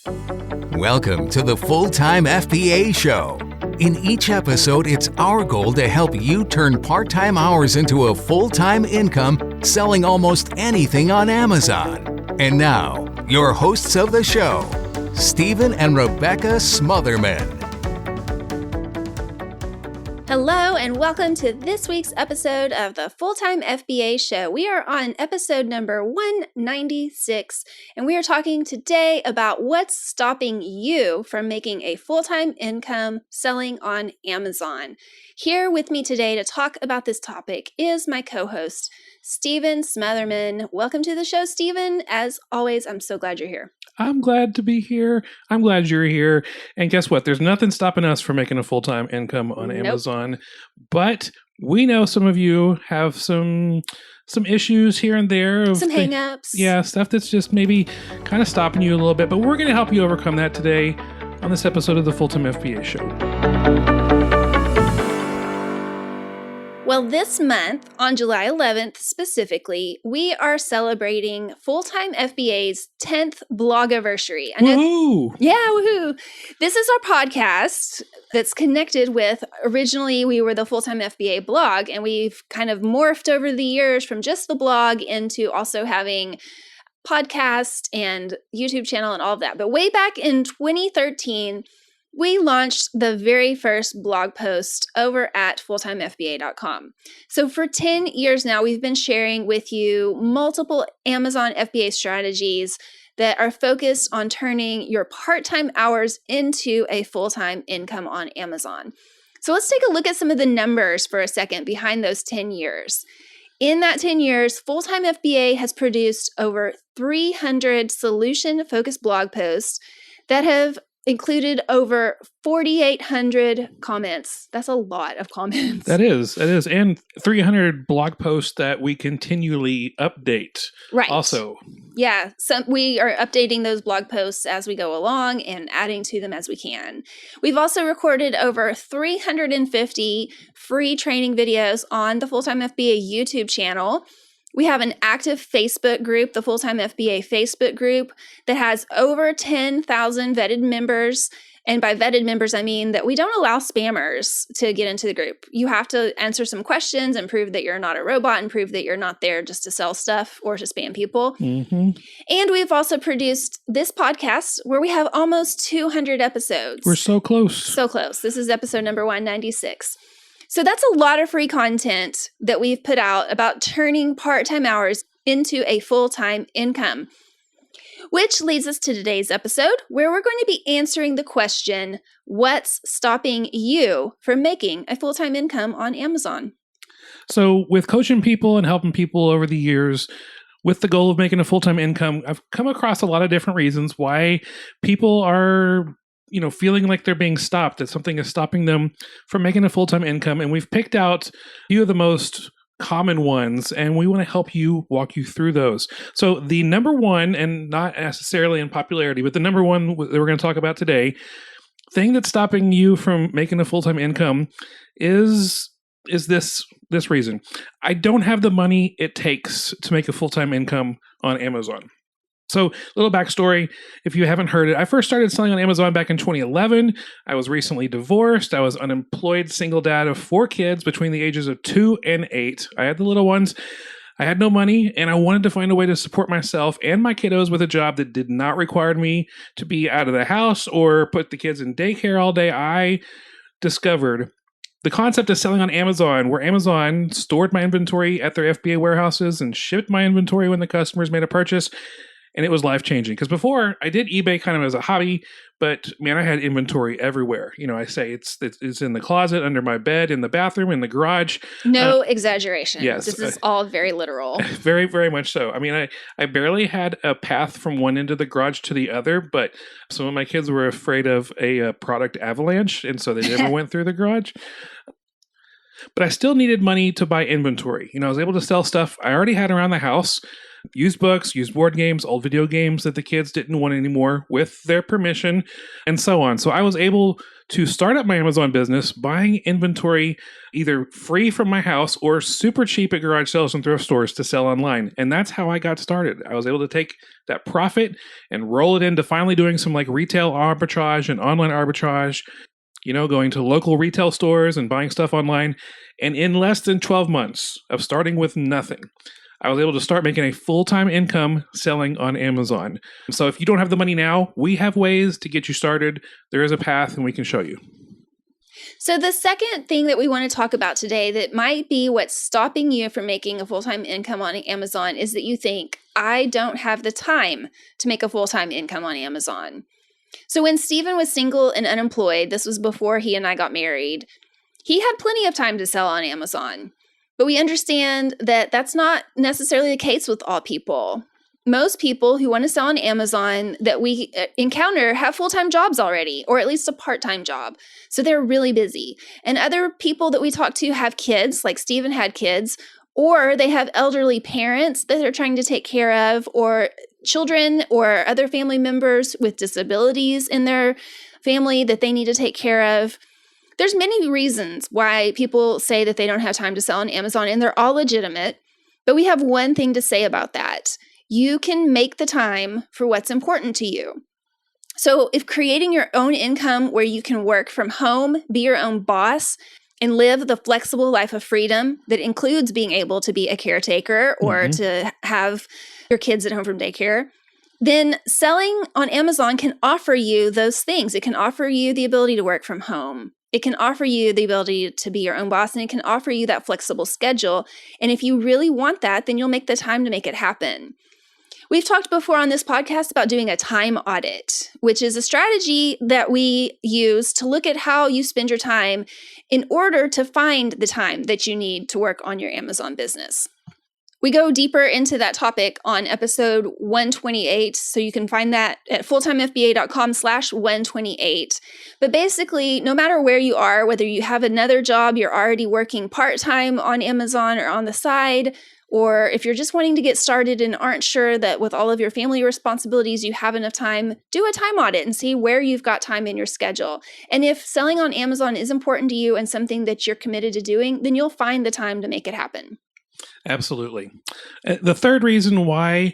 Welcome to the Full-Time FBA Show. In each episode, it's our goal to help you turn part-time hours into a full-time income selling almost anything on Amazon. And now, your hosts of the show, Stephen and Rebecca Smotherman. Hello and welcome to this week's episode of the Full-Time FBA Show. We are on episode number 196, and we are talking today about what's stopping you from making a full-time income selling on Amazon. Here with me today to talk about this topic is my co-host, Stephen Smotherman. Welcome to the show, Stephen. As always, I'm so glad you're here. I'm glad to be here. I'm glad you're here. And guess what? There's nothing stopping us from making a full-time income on Amazon. But we know some of you have some issues here and there. Some hang-ups. Yeah, stuff that's just maybe kind of stopping you a little bit. But we're going to help you overcome that today on this episode of the Full-Time FBA Show. Well, this month, on July 11th specifically, we are celebrating Full-Time FBA's 10th blogiversary. Woohoo! Yeah, woohoo! This is our podcast that's connected with, originally we were the Full-Time FBA blog, and we've kind of morphed over the years from just the blog into also having podcast and YouTube channel and all of that. But way back in 2013, we launched the very first blog post over at fulltimefba.com. So for 10 years now, we've been sharing with you multiple Amazon FBA strategies that are focused on turning your part-time hours into a full-time income on Amazon. So let's take a look at some of the numbers for a second behind those 10 years. In that 10 years, Full-Time FBA has produced over 300 solution-focused blog posts that have included over 4,800 comments. That's a lot of comments. That is. And 300 blog posts that we continually update. Right. Also. Yeah. We are updating those blog posts as we go along and adding to them as we can. We've also recorded over 350 free training videos on the Full-Time FBA YouTube channel. We have an active Facebook group, the Full-Time FBA Facebook group, that has over 10,000 vetted members. And by vetted members, I mean that we don't allow spammers to get into the group. You have to answer some questions and prove that you're not a robot and prove that you're not there just to sell stuff or to spam people. Mm-hmm. And we've also produced this podcast where we have almost 200 episodes. We're so close. So close. This is episode number 196. So that's a lot of free content that we've put out about turning part-time hours into a full-time income. Which leads us to today's episode, where we're going to be answering the question, what's stopping you from making a full-time income on Amazon? So with coaching people and helping people over the years with the goal of making a full-time income, I've come across a lot of different reasons why people are feeling like they're being stopped, that something is stopping them from making a full-time income. And we've picked out a few of the most common ones, and we want to help you walk you through those. So the number one, and not necessarily in popularity, but the number one that we're going to talk about today, thing that's stopping you from making a full-time income is this reason. I don't have the money it takes to make a full-time income on Amazon. So, a little backstory, if you haven't heard it, I first started selling on Amazon back in 2011. I was recently divorced. I was unemployed, single dad of 4 kids between the ages of 2 and 8. I had the little ones. I had no money, and I wanted to find a way to support myself and my kiddos with a job that did not require me to be out of the house or put the kids in daycare all day. I discovered the concept of selling on Amazon, where Amazon stored my inventory at their FBA warehouses and shipped my inventory when the customers made a purchase. And it was life-changing. Because before, I did eBay kind of as a hobby, but man, I had inventory everywhere. I say it's in the closet, under my bed, in the bathroom, in the garage. No exaggeration. Yes. This is all very literal. Very, very much so. I mean, I barely had a path from one end of the garage to the other, but some of my kids were afraid of a product avalanche, and so they never went through the garage. But I still needed money to buy inventory. I was able to sell stuff I already had around the house. used books, used board games, old video games that the kids didn't want anymore with their permission, and so on. So I was able to start up my Amazon business buying inventory either free from my house or super cheap at garage sales and thrift stores to sell online. And that's how I got started. I was able to take that profit and roll it into finally doing some like retail arbitrage and online arbitrage, going to local retail stores and buying stuff online. And in less than 12 months of starting with nothing, I was able to start making a full-time income selling on Amazon. So if you don't have the money now, we have ways to get you started. There is a path and we can show you. So the second thing that we want to talk about today that might be what's stopping you from making a full-time income on Amazon is that you think, I don't have the time to make a full-time income on Amazon. So when Stephen was single and unemployed, this was before he and I got married, he had plenty of time to sell on Amazon. But we understand that that's not necessarily the case with all people. Most people who want to sell on Amazon that we encounter have full-time jobs already, or at least a part-time job. So they're really busy. And other people that we talk to have kids, like Stephen had kids, or they have elderly parents that they're trying to take care of, or children or other family members with disabilities in their family that they need to take care of. There's many reasons why people say that they don't have time to sell on Amazon, and they're all legitimate. But we have one thing to say about that. You can make the time for what's important to you. So if creating your own income where you can work from home, be your own boss, and live the flexible life of freedom that includes being able to be a caretaker or to have your kids at home from daycare, then selling on Amazon can offer you those things. It can offer you the ability to work from home. It can offer you the ability to be your own boss, and it can offer you that flexible schedule. And if you really want that, then you'll make the time to make it happen. We've talked before on this podcast about doing a time audit, which is a strategy that we use to look at how you spend your time in order to find the time that you need to work on your Amazon business. We go deeper into that topic on episode 128, so you can find that at fulltimefba.com/128. But basically, no matter where you are, whether you have another job, you're already working part-time on Amazon or on the side, or if you're just wanting to get started and aren't sure that with all of your family responsibilities you have enough time, do a time audit and see where you've got time in your schedule. And if selling on Amazon is important to you and something that you're committed to doing, then you'll find the time to make it happen. Absolutely. The third reason why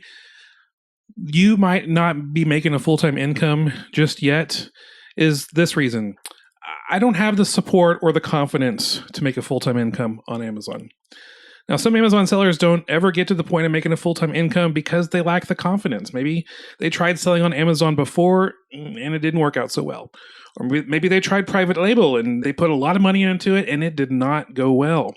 you might not be making a full-time income just yet is this reason. I don't have the support or the confidence to make a full-time income on Amazon. Now, some Amazon sellers don't ever get to the point of making a full-time income because they lack the confidence. Maybe they tried selling on Amazon before and it didn't work out so well. Or maybe they tried private label and they put a lot of money into it and it did not go well.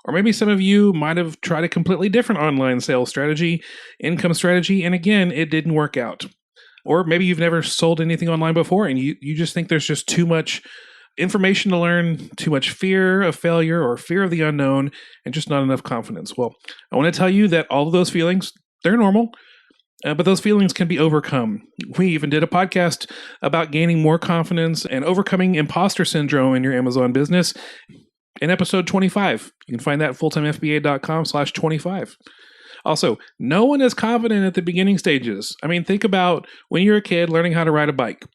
Or maybe some of you might have tried a completely different online sales strategy, income strategy, and again, it didn't work out. Or maybe you've never sold anything online before and you just think there's just too much information to learn, too much fear of failure or fear of the unknown, and just not enough confidence. Well, I want to tell you that all of those feelings, they're normal, but those feelings can be overcome. We even did a podcast about gaining more confidence and overcoming imposter syndrome in your Amazon business in episode 25. You can find that at fulltimefba.com/25. Also, no one is confident at the beginning stages. I mean, think about when you're a kid learning how to ride a bike.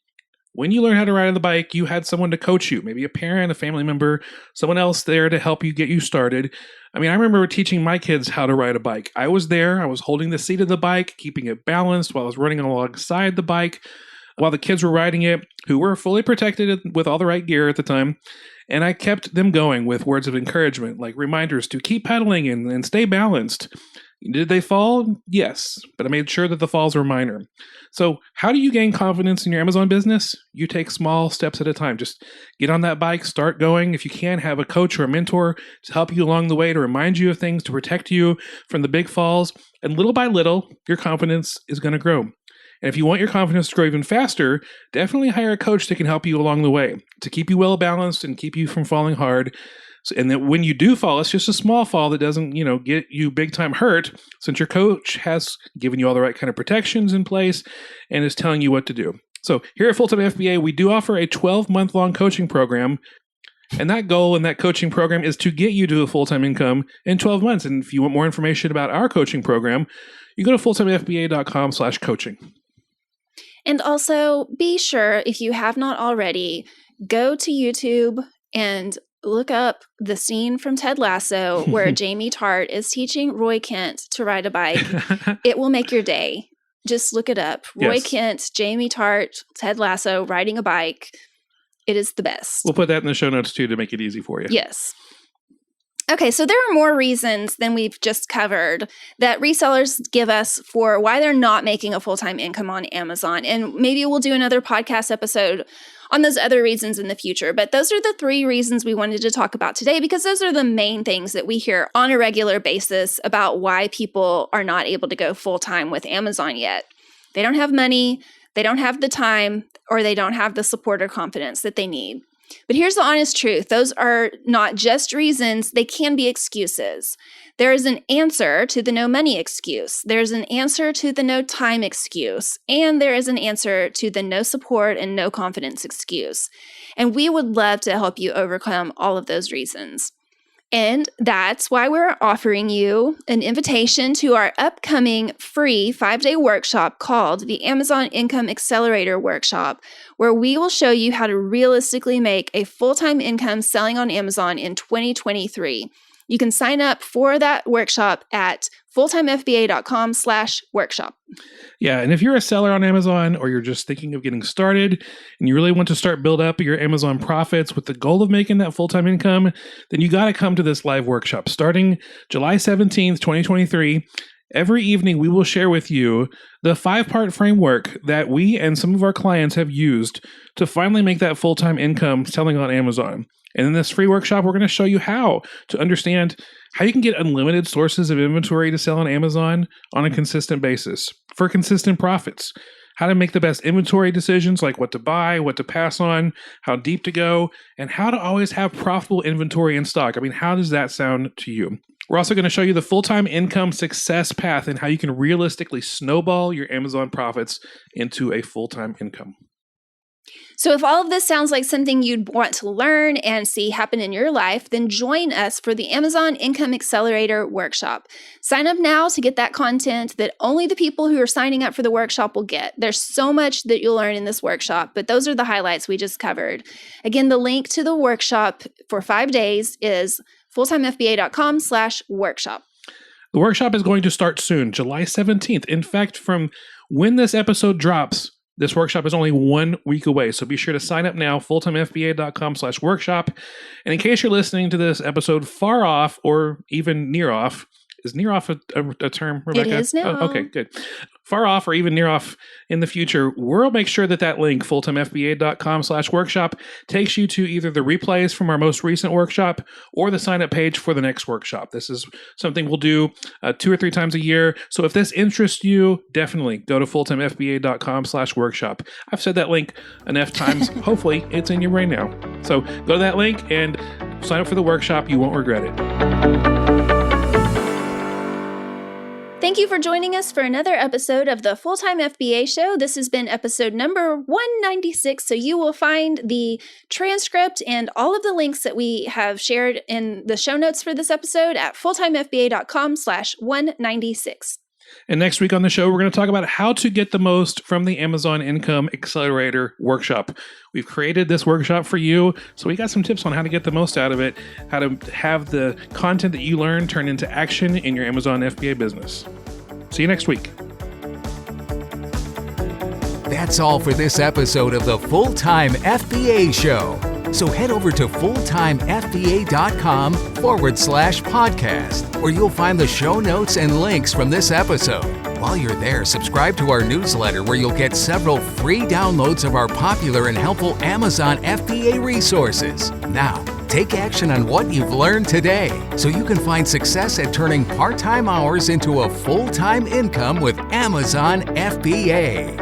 When you learn how to ride the bike, you had someone to coach you, maybe a parent, a family member, someone else there to help you get you started. I mean, I remember teaching my kids how to ride a bike. I was there. I was holding the seat of the bike, keeping it balanced while I was running alongside the bike, while the kids were riding it, who were fully protected with all the right gear at the time. And I kept them going with words of encouragement, like reminders to keep pedaling and stay balanced. Did they fall? Yes, but I made sure that the falls were minor. So how do you gain confidence in your Amazon business? You take small steps at a time. Just get on that bike, start going. If you can, have a coach or a mentor to help you along the way, to remind you of things, to protect you from the big falls. And little by little, your confidence is going to grow. And if you want your confidence to grow even faster, definitely hire a coach that can help you along the way, to keep you well balanced and keep you from falling hard. And that when you do fall, it's just a small fall that doesn't, get you big time hurt, since your coach has given you all the right kind of protections in place and is telling you what to do. So here at Full Time FBA, we do offer a 12-month long coaching program. And that goal and that coaching program is to get you to a full-time income in 12 months. And if you want more information about our coaching program, you go to fulltimefba.com/coaching. And also be sure, if you have not already, go to YouTube and look up the scene from Ted Lasso where Jamie Tart is teaching Roy Kent to ride a bike. It will make your day. Just look it up. Roy Kent, Jamie Tart, Ted Lasso, riding a bike. It is the best. We'll put that in the show notes too to make it easy for you. Yes. Okay, so there are more reasons than we've just covered that resellers give us for why they're not making a full-time income on Amazon. And maybe we'll do another podcast episode on those other reasons in the future. But those are the 3 reasons we wanted to talk about today, because those are the main things that we hear on a regular basis about why people are not able to go full-time with Amazon yet. They don't have money, they don't have the time, or they don't have the support or confidence that they need. But here's the honest truth. Those are not just reasons, they can be excuses. There is an answer to the no money excuse. There's an answer to the no time excuse. And there is an answer to the no support and no confidence excuse. And we would love to help you overcome all of those reasons. And that's why we're offering you an invitation to our upcoming free 5-day workshop called the Amazon Income Accelerator Workshop, where we will show you how to realistically make a full-time income selling on Amazon in 2023. You can sign up for that workshop at fulltimefba.com/workshop. Yeah, and if you're a seller on Amazon or you're just thinking of getting started and you really want to build up your Amazon profits with the goal of making that full-time income, then you got to come to this live workshop starting July 17th, 2023. Every evening, we will share with you the 5-part framework that we and some of our clients have used to finally make that full-time income selling on Amazon. And in this free workshop, we're going to show you how to understand how you can get unlimited sources of inventory to sell on Amazon on a consistent basis for consistent profits. How to make the best inventory decisions, like what to buy, what to pass on, how deep to go, and how to always have profitable inventory in stock. I mean, how does that sound to you? We're also going to show you the full-time income success path and how you can realistically snowball your Amazon profits into a full-time income. So if all of this sounds like something you'd want to learn and see happen in your life, then join us for the Amazon Income Accelerator Workshop. Sign up now to get that content that only the people who are signing up for the workshop will get. There's so much that you'll learn in this workshop, but those are the highlights we just covered. Again, the link to the workshop for 5 days is fulltimefba.com/workshop. The workshop is going to start soon, July 17th. In fact, from when this episode drops, this workshop is only 1 week away, so be sure to sign up now, fulltimefba.com/workshop. And in case you're listening to this episode far off or even near off, is near off a term, Rebecca? It is now. Oh, okay, good. Far off or even near off in the future, we'll make sure that link, fulltimefba.com/workshop, takes you to either the replays from our most recent workshop or the sign-up page for the next workshop. This is something we'll do 2 or 3 times a year. So if this interests you, definitely go to fulltimefba.com/workshop. I've said that link enough times. Hopefully, it's in your brain now. So go to that link and sign up for the workshop. You won't regret it. Thank you for joining us for another episode of the Full-Time FBA Show. This has been episode number 196, so you will find the transcript and all of the links that we have shared in the show notes for this episode at fulltimefba.com/196. And next week on the show, we're going to talk about how to get the most from the Amazon Income Accelerator Workshop. We've created this workshop for you, so we got some tips on how to get the most out of it, how to have the content that you learn turn into action in your Amazon FBA business. See you next week. That's all for this episode of the Full-Time FBA Show. So head over to fulltimefba.com/podcast, where you'll find the show notes and links from this episode. While you're there, subscribe to our newsletter, where you'll get several free downloads of our popular and helpful Amazon FBA resources. Now, take action on what you've learned today, so you can find success at turning part-time hours into a full-time income with Amazon FBA.